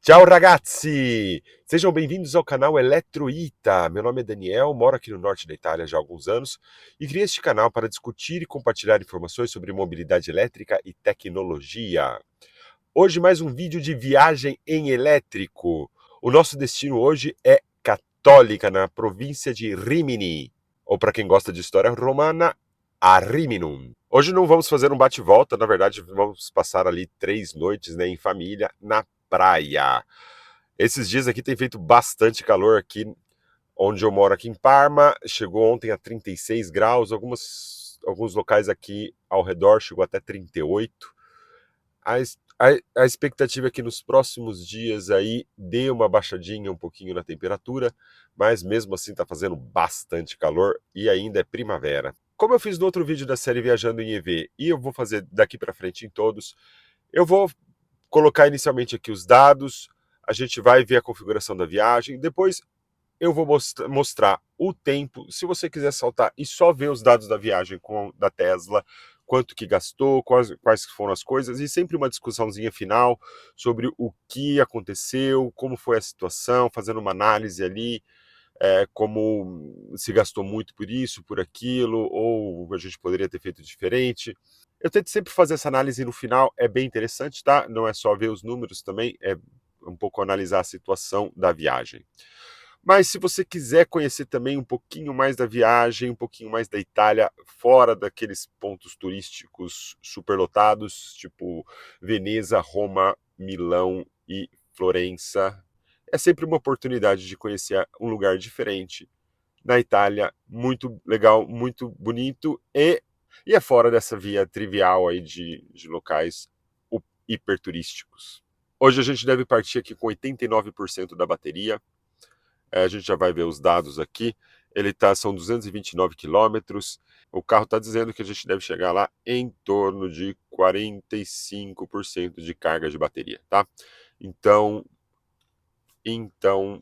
Ciao ragazzi! Sejam bem-vindos ao canal Eletroita. Meu nome é Daniel, moro aqui no norte da Itália já há alguns anos e criei este canal para discutir e compartilhar informações sobre mobilidade elétrica e tecnologia. Hoje mais um vídeo de viagem em elétrico. O nosso destino hoje é Católica, na província de Rimini, ou para quem gosta de história romana, a Riminum. Hoje não vamos fazer um bate-volta, na verdade vamos passar ali 3 noites, né, em família na praia. Esses dias aqui tem feito bastante calor aqui onde eu moro aqui em Parma. Chegou ontem a 36 graus, alguns locais aqui ao redor chegou até 38. A expectativa é que nos próximos dias aí dê uma baixadinha um pouquinho na temperatura, mas mesmo assim está fazendo bastante calor e ainda é primavera. Como eu fiz no outro vídeo da série Viajando em EV e eu vou fazer daqui para frente em todos, eu vou colocar inicialmente aqui os dados, a gente vai ver a configuração da viagem, depois eu vou mostrar o tempo. Se você quiser saltar e só ver os dados da viagem da Tesla, quanto que gastou, quais foram as coisas, e sempre uma discussãozinha final sobre o que aconteceu, como foi a situação, fazendo uma análise ali, como se gastou muito por isso, por aquilo, ou a gente poderia ter feito diferente. Eu tento sempre fazer essa análise no final, é bem interessante, tá? Não é só ver os números também, é um pouco analisar a situação da viagem. Mas se você quiser conhecer também um pouquinho mais da viagem, um pouquinho mais da Itália, fora daqueles pontos turísticos superlotados, tipo Veneza, Roma, Milão e Florença, é sempre uma oportunidade de conhecer um lugar diferente na Itália, muito legal, muito bonito e é fora dessa via trivial aí de locais hiperturísticos. Hoje a gente deve partir aqui com 89% da bateria. A gente já vai ver os dados aqui. São 229 quilômetros. O carro está dizendo que a gente deve chegar lá em torno de 45% de carga de bateria, tá? Então,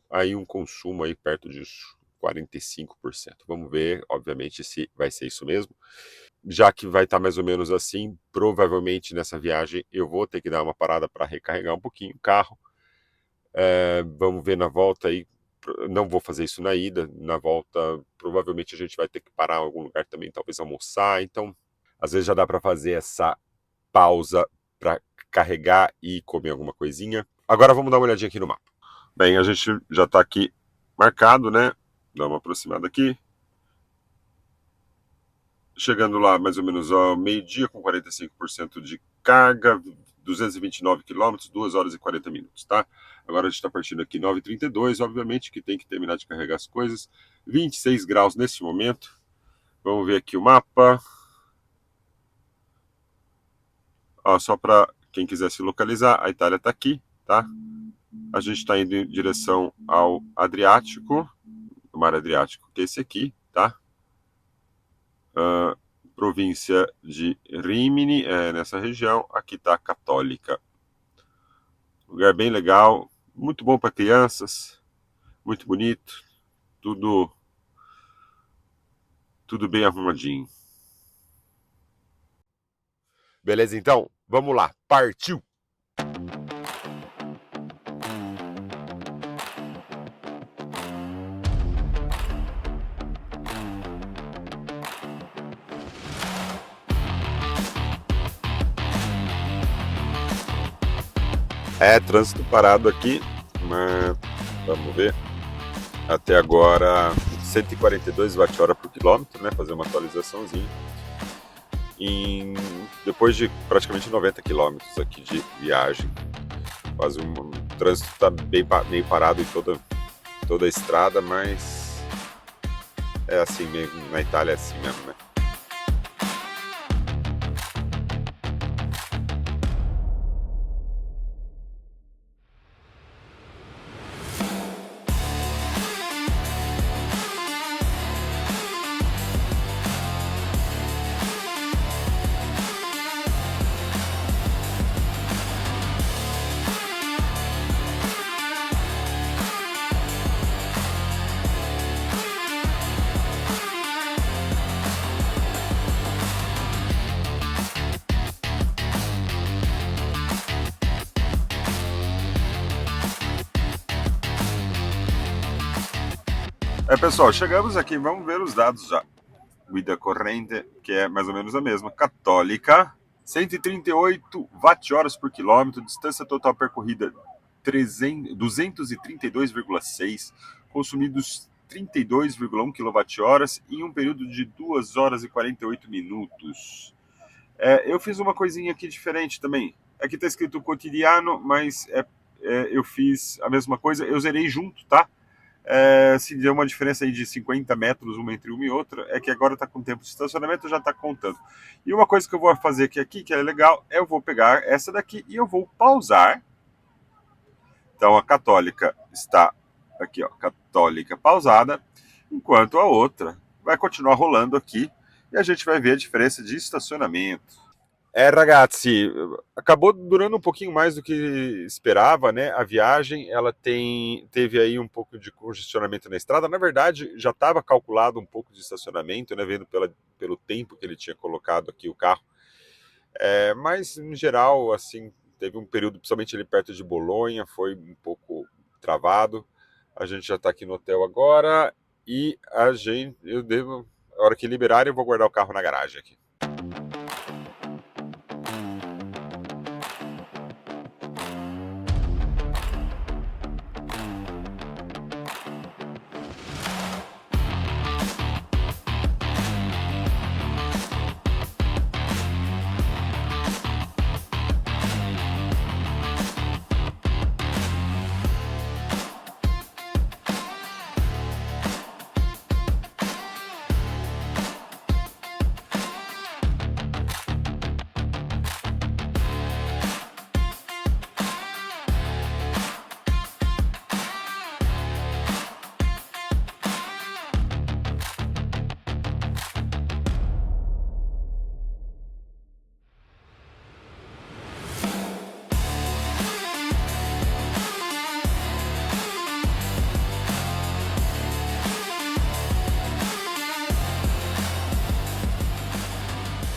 aí um consumo aí perto disso, 45%. Vamos ver, obviamente, se vai ser isso mesmo. Já que vai estar mais ou menos assim, provavelmente nessa viagem eu vou ter que dar uma parada para recarregar um pouquinho o carro. Vamos ver na volta aí. Não vou fazer isso na ida. Na volta, provavelmente a gente vai ter que parar em algum lugar também, talvez almoçar. Então, às vezes já dá para fazer essa pausa para carregar e comer alguma coisinha. Agora vamos dar uma olhadinha aqui no mapa. Bem, a gente já está aqui marcado, né? Dá uma aproximada aqui. Chegando lá mais ou menos ao meio-dia com 45% de carga, 229 quilômetros, 2 horas e 40 minutos, tá? Agora a gente está partindo aqui 9h32, obviamente que tem que terminar de carregar as coisas. 26 graus nesse momento. Vamos ver aqui o mapa. Ó, só para quem quiser se localizar, a Itália está aqui, tá? A gente está indo em direção ao Adriático, o Mar Adriático, que é esse aqui, tá? Província de Rimini, nessa região. Aqui está a Católica. Lugar bem legal, muito bom para crianças, muito bonito, tudo bem arrumadinho. Beleza, então? Vamos lá, partiu! Trânsito parado aqui, mas vamos ver. Até agora, 142 Wh por quilômetro, né? Fazer uma atualizaçãozinha. Depois de praticamente 90 quilômetros aqui de viagem. O trânsito está bem parado em toda a estrada, mas é assim mesmo, na Itália é assim mesmo, né? Pessoal, chegamos aqui, vamos ver os dados já. Guida corrente, que é mais ou menos a mesma. Católica, 138 watt-horas por quilômetro, distância total percorrida 232,6, consumidos 32,1 kWh em um período de 2 horas e 48 minutos. Eu fiz uma coisinha aqui diferente também. Aqui está escrito cotidiano, mas eu fiz a mesma coisa. Eu zerei junto, tá? Se deu uma diferença aí de 50 metros uma entre uma e outra, é que agora está com tempo de estacionamento, já está contando. E uma coisa que eu vou fazer aqui, que é legal, eu vou pegar essa daqui e eu vou pausar. Então a católica está aqui, ó, católica pausada, enquanto a outra vai continuar rolando aqui e a gente vai ver a diferença de estacionamento. Ragazzi, acabou durando um pouquinho mais do que esperava, né? A viagem, ela teve aí um pouco de congestionamento na estrada. Na verdade, já estava calculado um pouco de estacionamento, né? Vendo pelo tempo que ele tinha colocado aqui o carro. Mas, em geral, assim, teve um período, principalmente ali perto de Bolonha, foi um pouco travado. A gente já está aqui no hotel agora e a hora que liberar, eu vou guardar o carro na garagem aqui.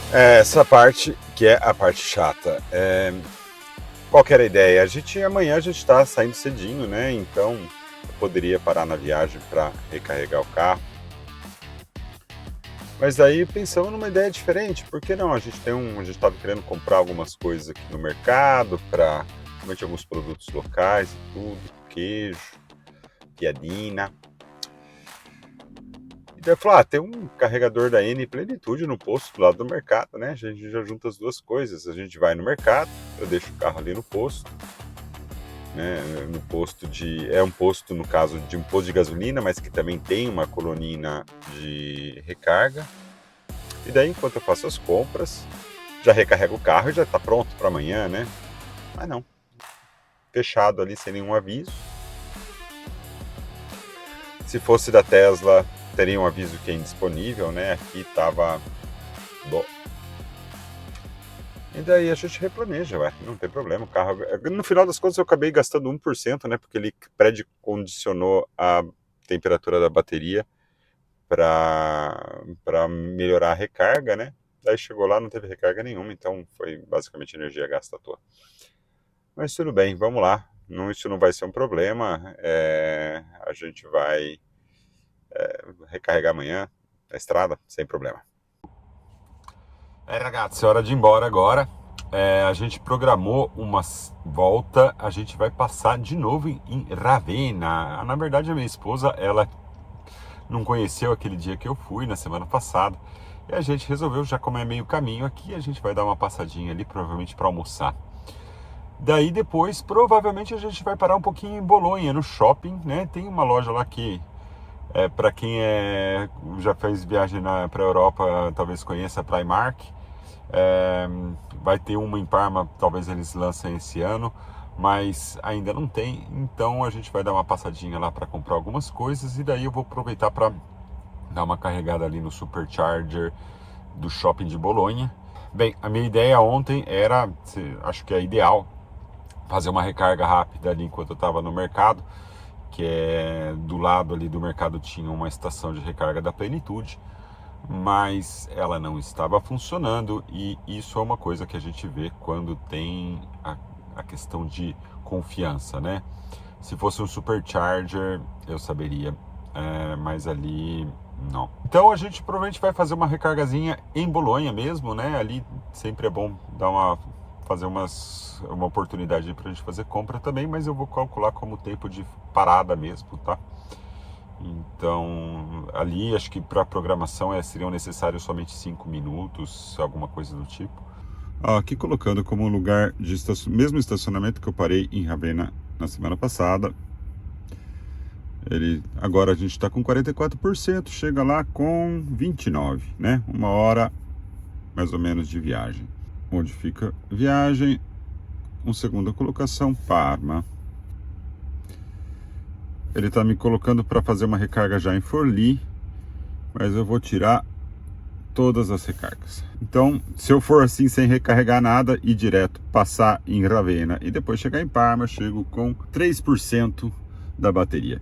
Essa parte que é a parte chata. Qual que era a ideia? Amanhã a gente está saindo cedinho, né? Então eu poderia parar na viagem para recarregar o carro. Mas aí pensamos numa ideia diferente. Por que não? A gente estava querendo comprar algumas coisas aqui no mercado para realmente alguns produtos locais e tudo, queijo, piadina. E daí eu falei, tem um carregador da N Plenitude no posto do lado do mercado, né? A gente já junta as duas coisas. A gente vai no mercado, eu deixo o carro ali no posto, né? No posto é um posto, no caso, de um posto de gasolina, mas que também tem uma colonina de recarga. E daí, enquanto eu faço as compras, já recarrego o carro e já está pronto para amanhã, né? Mas não. Fechado ali sem nenhum aviso. Se fosse da Tesla, teria um aviso que é indisponível, né? Aqui estava. Bom. E daí a gente replaneja, não tem problema. O carro. No final das contas, eu acabei gastando 1%, né? Porque ele pré-condicionou a temperatura da bateria para melhorar a recarga, né? Daí chegou lá, não teve recarga nenhuma, então foi basicamente energia gasta à toa. Mas tudo bem, vamos lá. Isso não vai ser um problema. A gente vai recarregar amanhã na estrada, sem problema. Ragazzi, é hora de ir embora agora. A gente programou uma volta, a gente vai passar de novo em Ravenna. Na verdade, a minha esposa, ela não conheceu aquele dia que eu fui, na semana passada. E a gente resolveu, já como é meio caminho aqui, a gente vai dar uma passadinha ali, provavelmente para almoçar. Daí depois, provavelmente a gente vai parar um pouquinho em Bolonha, no shopping, né? Tem uma loja lá que, para quem já fez viagem para a Europa, talvez conheça a Primark. Vai ter uma em Parma, talvez eles lancem esse ano, mas ainda não tem. Então a gente vai dar uma passadinha lá para comprar algumas coisas e daí eu vou aproveitar para dar uma carregada ali no Supercharger do shopping de Bolonha. Bem, a minha ideia ontem era, acho que é ideal, fazer uma recarga rápida ali enquanto eu estava no mercado, que é do lado ali do mercado tinha uma estação de recarga da Plenitude, mas ela não estava funcionando e isso é uma coisa que a gente vê quando tem a questão de confiança, né? Se fosse um Supercharger, eu saberia mas ali não. Então a gente provavelmente vai fazer uma recargazinha em Bolonha mesmo, né? Ali sempre é bom fazer uma oportunidade para a gente fazer compra também, mas eu vou calcular como tempo de parada mesmo, tá? Então, ali acho que para programação seriam necessários somente 5 minutos, alguma coisa do tipo. Aqui colocando como lugar de mesmo estacionamento que eu parei em Ravenna na semana passada. Agora a gente está com 44%, chega lá com 29, né? Uma hora mais ou menos de viagem. Onde fica viagem, uma segunda colocação, Parma. Ele está me colocando para fazer uma recarga já em Forlì, mas eu vou tirar todas as recargas. Então, se eu for assim sem recarregar nada e direto passar em Ravenna e depois chegar em Parma, eu chego com 3% da bateria.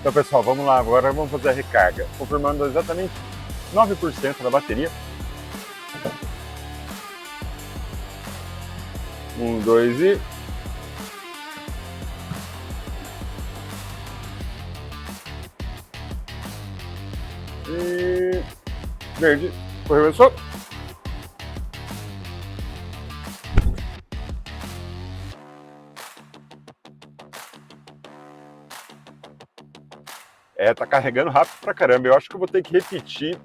Então, pessoal, vamos lá. Agora vamos fazer a recarga. Confirmando exatamente 9% da bateria. 1, 2 e... E... Verde. Começou. Tá carregando rápido pra caramba. Eu acho que eu vou ter que repetir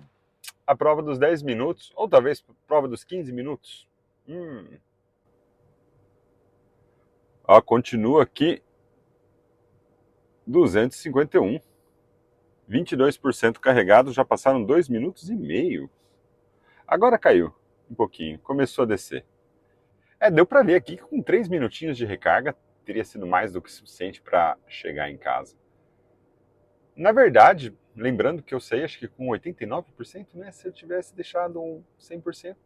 a prova dos 10 minutos, ou talvez a prova dos 15 minutos. Ó, continua aqui 251. 22% carregado, já passaram 2 minutos e meio. Agora caiu um pouquinho, começou a descer. Deu para ver aqui que com 3 minutinhos de recarga teria sido mais do que suficiente para chegar em casa. Na verdade, lembrando que eu saí acho que com 89%, né? Se eu tivesse deixado um 100%,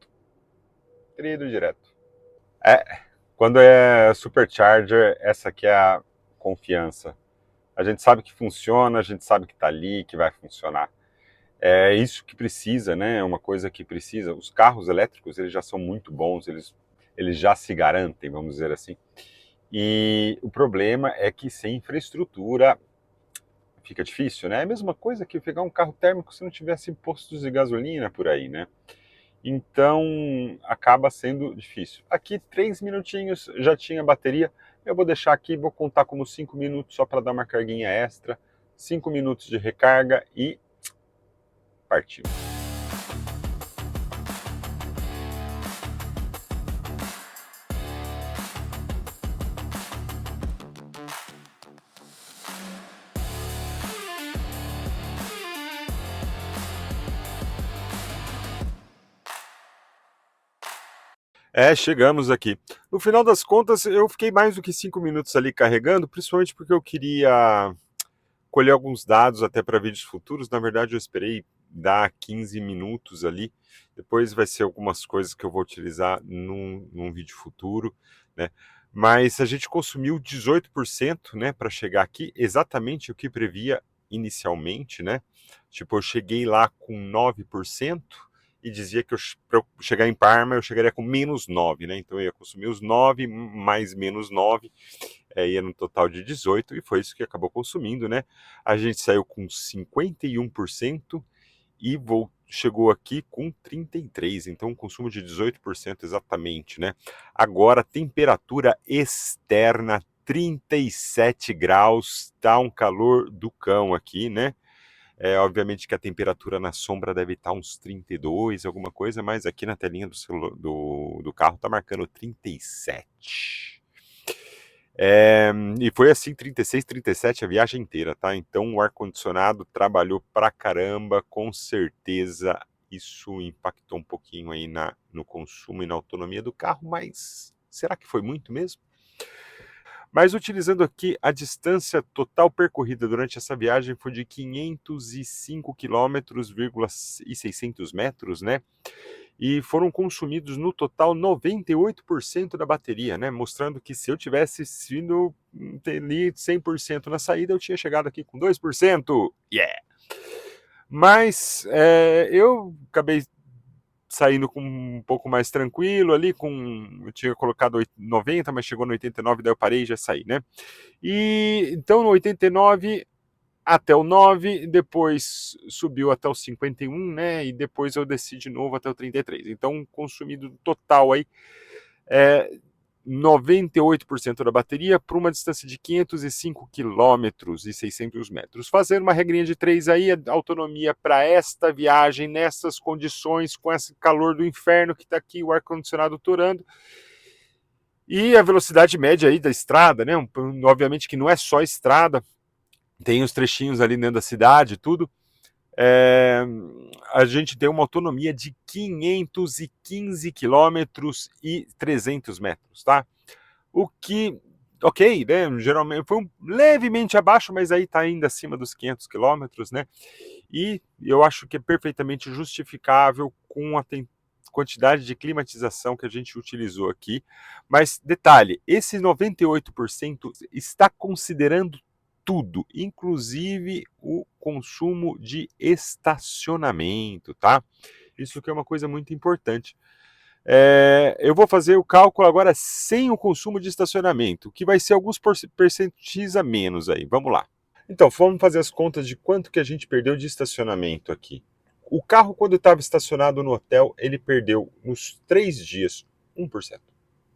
teria ido direto. Quando é supercharger, essa aqui é a confiança. A gente sabe que funciona, a gente sabe que está ali, que vai funcionar. É isso que precisa, né? É uma coisa que precisa. Os carros elétricos, eles já são muito bons, eles já se garantem, vamos dizer assim. E o problema é que sem infraestrutura fica difícil, né? É a mesma coisa que pegar um carro térmico se não tivesse postos de gasolina por aí, né? Então acaba sendo difícil. Aqui 3 minutinhos já tinha bateria. Eu vou deixar aqui, vou contar como 5 minutos só para dar uma carguinha extra. 5 minutos de recarga e partiu. Chegamos aqui. No final das contas, eu fiquei mais do que 5 minutos ali carregando, principalmente porque eu queria colher alguns dados até para vídeos futuros. Na verdade, eu esperei dar 15 minutos ali. Depois vai ser algumas coisas que eu vou utilizar num vídeo futuro, né? Mas a gente consumiu 18%, né, para chegar aqui, exatamente o que previa inicialmente, né? Tipo, eu cheguei lá com 9% e dizia que para eu chegar em Parma eu chegaria com -9, né? Então eu ia consumir os 9 mais -9, ia no total de 18, e foi isso que acabou consumindo, né? A gente saiu com 51% e chegou aqui com 33%, então um consumo de 18% exatamente, né? Agora, temperatura externa 37 graus, tá um calor do cão aqui, né? Obviamente que a temperatura na sombra deve estar uns 32, alguma coisa, mas aqui na telinha do carro tá marcando 37. E foi assim, 36, 37 a viagem inteira, tá? Então o ar-condicionado trabalhou pra caramba, com certeza isso impactou um pouquinho aí no consumo e na autonomia do carro, mas será que foi muito mesmo? Mas utilizando aqui a distância total percorrida durante essa viagem foi de 505 quilômetros, e 600 metros, né? E foram consumidos no total 98% da bateria, né? Mostrando que se eu tivesse sido ali 100% na saída, eu tinha chegado aqui com 2%. Yeah! Mas eu acabei saindo com um pouco mais tranquilo ali, eu tinha colocado 90, mas chegou no 89, daí eu parei e já saí, né? E então no 89 até o 9, depois subiu até o 51, né? E depois eu desci de novo até o 33. Então, consumido total aí 98% da bateria por uma distância de 505 quilômetros e 600 metros. Fazendo uma regrinha de 3 aí, a autonomia para esta viagem, nessas condições, com esse calor do inferno que está aqui, o ar-condicionado torando, e a velocidade média aí da estrada, né? Obviamente que não é só estrada, tem os trechinhos ali dentro da cidade, tudo. A gente tem uma autonomia de 515 quilômetros e 300 metros, tá? O que, ok, né? Geralmente foi levemente abaixo, mas aí tá ainda acima dos 500 quilômetros, né? E eu acho que é perfeitamente justificável com a quantidade de climatização que a gente utilizou aqui. Mas detalhe, esse 98% está considerando tudo, inclusive o consumo de estacionamento, tá? Isso que é uma coisa muito importante. Eu vou fazer o cálculo agora sem o consumo de estacionamento, que vai ser alguns percentis a menos aí. Vamos lá. Então, vamos fazer as contas de quanto que a gente perdeu de estacionamento aqui. O carro, quando estava estacionado no hotel, ele perdeu nos 3 dias 1%.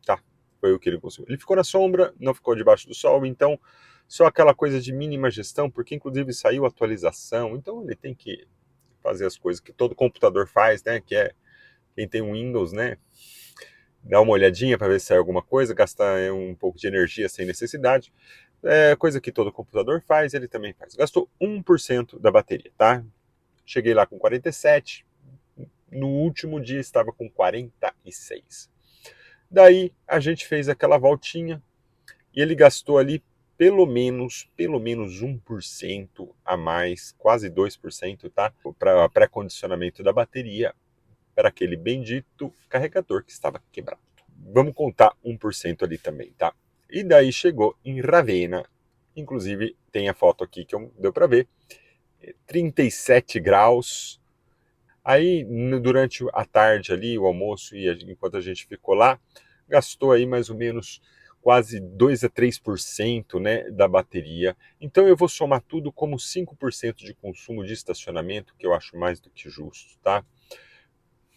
Tá? Foi o que ele consumiu. Ele ficou na sombra, não ficou debaixo do sol, então só aquela coisa de mínima gestão, porque inclusive saiu atualização, então ele tem que fazer as coisas que todo computador faz, né? Que é quem tem um Windows, né? Dá uma olhadinha para ver se sai alguma coisa, gastar um pouco de energia sem necessidade. Coisa que todo computador faz, ele também faz. Gastou 1% da bateria, tá? Cheguei lá com 47, no último dia estava com 46. Daí a gente fez aquela voltinha e ele gastou ali pelo menos 1% a mais, quase 2%, tá? Para pré-condicionamento da bateria, para aquele bendito carregador que estava quebrado. Vamos contar 1% ali também, tá? E daí chegou em Ravenna, inclusive tem a foto aqui que deu para ver, 37 graus. Aí durante a tarde ali, o almoço, e enquanto a gente ficou lá, gastou aí mais ou menos quase 2 a 3%, né, da bateria. Então eu vou somar tudo como 5% de consumo de estacionamento, que eu acho mais do que justo, tá?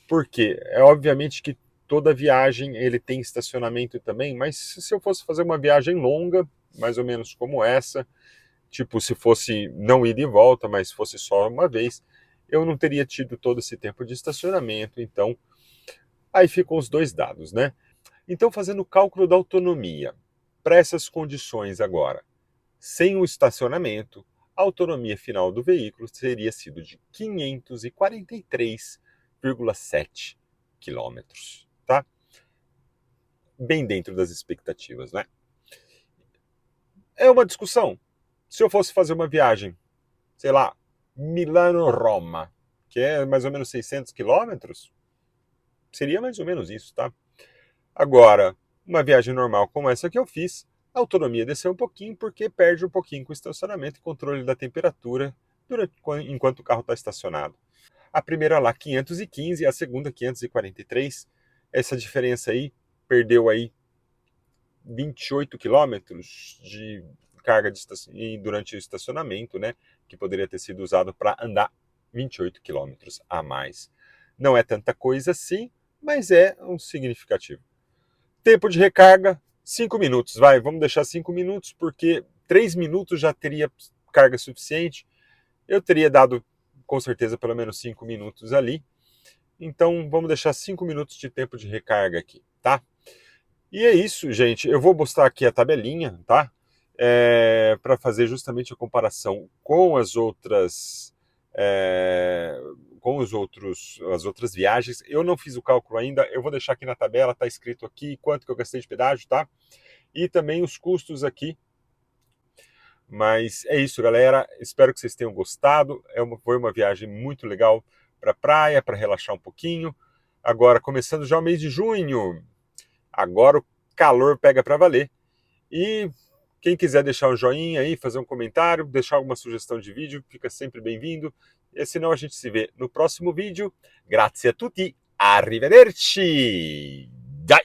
Porque obviamente que toda viagem ele tem estacionamento também, mas se eu fosse fazer uma viagem longa, mais ou menos como essa, tipo se fosse não ir de volta, mas fosse só uma vez, eu não teria tido todo esse tempo de estacionamento, então aí ficam os dois dados, né? Então, fazendo o cálculo da autonomia para essas condições agora, sem o estacionamento, a autonomia final do veículo teria sido de 543,7 quilômetros, tá? Bem dentro das expectativas, né? É uma discussão. Se eu fosse fazer uma viagem, sei lá, Milano-Roma, que é mais ou menos 600 quilômetros, seria mais ou menos isso, tá? Agora, uma viagem normal como essa que eu fiz, a autonomia desceu um pouquinho porque perde um pouquinho com o estacionamento e controle da temperatura enquanto o carro está estacionado. A primeira lá 515 e a segunda 543. Essa diferença aí perdeu aí 28 quilômetros de carga durante o estacionamento, né? Que poderia ter sido usado para andar 28 quilômetros a mais. Não é tanta coisa assim, mas é um significativo. Tempo de recarga, 5 minutos, vai, vamos deixar 5 minutos, porque 3 minutos já teria carga suficiente. Eu teria dado, com certeza, pelo menos 5 minutos ali. Então, vamos deixar 5 minutos de tempo de recarga aqui, tá? E é isso, gente. Eu vou mostrar aqui a tabelinha, tá? Para fazer justamente a comparação com as outras, as outras viagens. Eu não fiz o cálculo ainda. Eu vou deixar aqui na tabela, tá escrito aqui quanto que eu gastei de pedágio, tá? E também os custos aqui. Mas é isso, galera. Espero que vocês tenham gostado. Foi uma viagem muito legal para a praia, para relaxar um pouquinho. Agora, começando já o mês de junho. Agora o calor pega para valer. E quem quiser deixar um joinha aí, fazer um comentário, deixar alguma sugestão de vídeo, fica sempre bem-vindo. E senão a gente se vê no próximo vídeo. Grazie a tutti. Arrivederci. Dai.